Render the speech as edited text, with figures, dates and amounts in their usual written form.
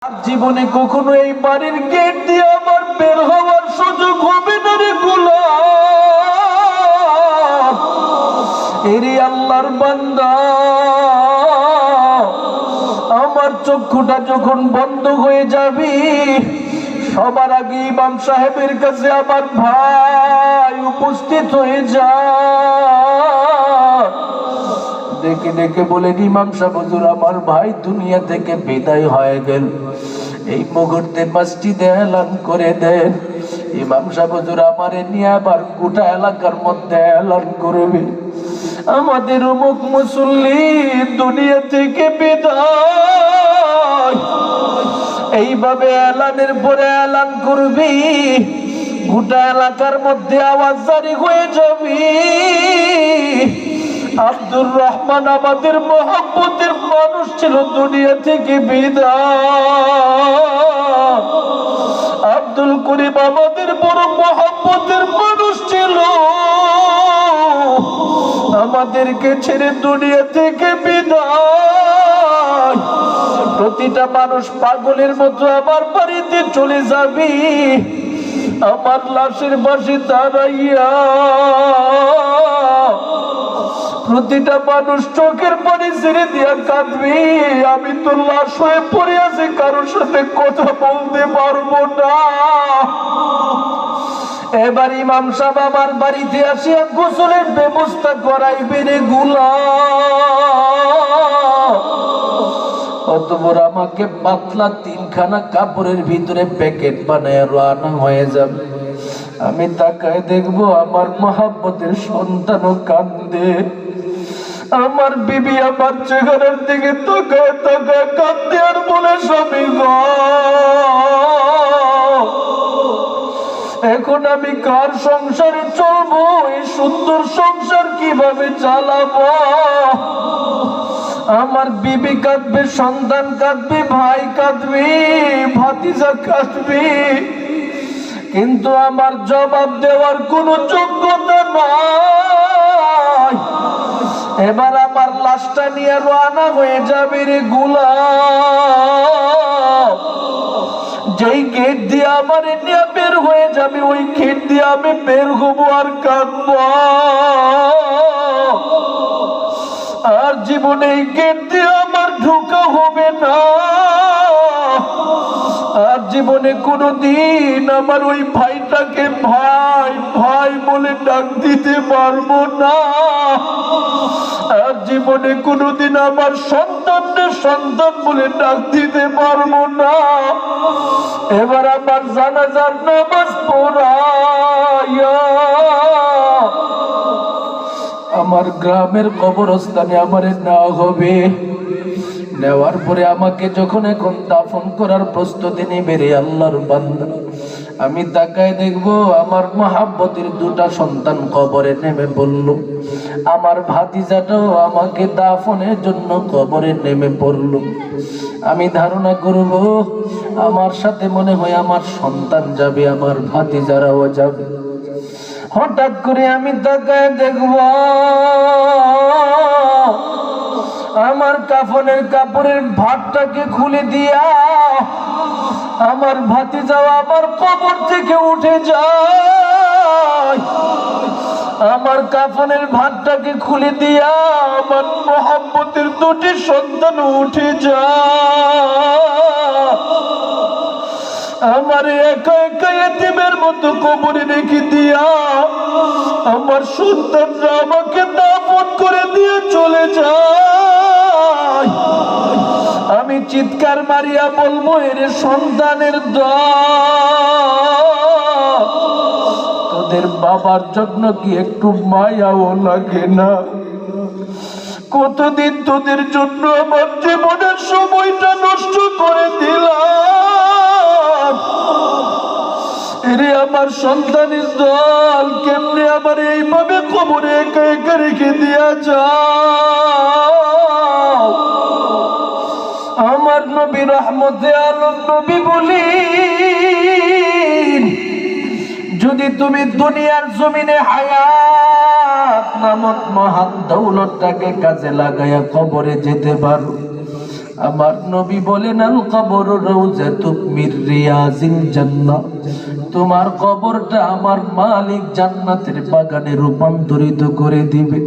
আর জীবনে কখনো এই বাড়ির গেট দিয়ে আমার বের হওয়ার সুযোগ হবে না রে গোলাম। এরে আল্লাহর বান্দা, আমার চক্ষুটা যখন বন্ধ হয়ে যাবি, সবার আগে ইমাম সাহেবের কাছে আমার ভাই উপস্থিত হয়ে যা। ডেকে ডেকে বলেন, ইমাম সাহেব হুজুর, আমার ভাই দুনিয়া থেকে বিদায় হয়ে গেল। এই মুহূর্তে মসজিদে এলান করে দেন। ইমাম সাহেব হুজুর আমারে নিয়ে আবার গোটা এলাকার মধ্যে এলান করবে, আমাদের অমুক মুসল্লি দুনিয়া থেকে বিদায়। এইভাবে এলানের পরে এলান করবি, গোটা এলাকার মধ্যে আওয়াজ জারি হয়ে যাবি, আব্দুর রহমান আমাদের মহব্বতের মানুষ ছিল, দুনিয়া থেকে বিদায়। আব্দুল করিম আমাদের বড় মহব্বতের মানুষ ছিল, আমাদেরকে ছেড়ে দুনিয়া থেকে বিদায়। প্রতিটা মানুষ পাগলের মতো আমার বাড়িতে চলে যাবি, আমার লাশের পাশে দাঁড়াইয়া প্রতিটা মানুষ চোখের পানি ছেড়ে দিয়া কাঁদবি। আমি তো লাশ হয়ে পড়ে আছি, কারোর সাথে কথা বলতে পারবো না। এবার ইমাম সাহেব আমার বাড়িতে আসিয়া গোসলের ব্যবস্থা করাইবে রে গোলাম। অতঃপর আমাকে পাতলা তিনখানা কাপড়ের ভিতরে প্যাকেট বানায় রান্না হয়ে যাবে। আমি তাকায় দেখবো আমার মহব্বতের সন্তানও কান্দে, আমার বিবি আমার চেহারার দিকে তাকায় তাকায় কাঁদতে আর বলে, স্বামী গো, এখন আমি কার সংসারে চলবো? এই সুন্দর সংসার কিভাবে চালাবো? আমার বিবি কাঁদবে, সন্তান কাঁদবে, ভাই কাঁদবে, ভাতিজা কাঁদবে, কিন্তু আমার জবাব দেওয়ার কোনো যোগ্যতা নাই। এবার আমার লাশটা নিয়ে রওনা হয়ে যাবে রে গোলাম। যেই গেট দিয়ে আমার নিয়ে বের হয়ে যাবে, ওই গেট দিয়ে আমি বের হবো আর কাঁদবো। আর জীবনে এই গেট দিয়ে আমার ঢোকা হবে না। আর জীবনে কোনোদিন আমার ওই ভাইটাকে ভাই ভাই বলে ডাক দিতে পারবো না। আর জীবনে কোনোদিন আমার সন্তানদের সন্তান বলে ডাক দিতে পারবো না। এবার আমার জানাজার নামাজ পড়াইয়া আমার গ্রামের কবরস্থানে আমারে নেওয়া হবে। নেওয়ার পরে আমাকে যখন এখন দাফন করার প্রস্তুতি নেবে রে আল্লাহর বান্দা, আমি তাকায় দেখবো আমার মহাব্বতের দুটা সন্তান কবরে নেমে পড়ল। আমার ভাতিজাটাও আমাকে দাফনের জন্য কবরে নেমে পড়ল। আমি ধারণা করব আমার সাথে মনে হয় আমার সন্তান যাবে, আমার ভাতিজারাও যাবে। হঠাৎ করে আমি তাকায় দেখব আমার কাফনের কাপড়ের ভাতটাকে খুলে দিয়া আমার ভাতিজাও আমার কবর থেকে উঠে যায়। আমার কাফনের ভাতটাকে খুলে দিয়া আমার মহব্বতের দুটি সন্তান উঠে যায়। আমার একা একা এতিমের মতো কবরে রেখে দিয়া আমার সন্তানরা আমাকে দাফন করে দিয়ে চলে যায়। আমি চিৎকার মারিয়া বলবো, এর সন্তানের দল, তোদের বাবার জন্য কি একটু মায়াও লাগে না? কতদিন তোদের জন্য আমার জীবনের সময়টা নষ্ট করে দিলাম। এরে আমার সন্তানের দল, কেমনে আমার এইভাবে কবরে একা একা রেখে দিয়া যাও? আমার নবী রহমতে আলম নবী বলি, যদি তুমি দুনিয়ার জমিনে হায়াত নামক মহান দৌলতটাকে কাজে লাগাইয়া কবরে যেতে পারো, আমার নবী বলেন আল কবর রাউযাতুম মির রিয়াজিল জান্নাহ, তোমার কবরটা আমার মালিক জান্নাতের বাগানে রূপান্তরিত করে দিবে।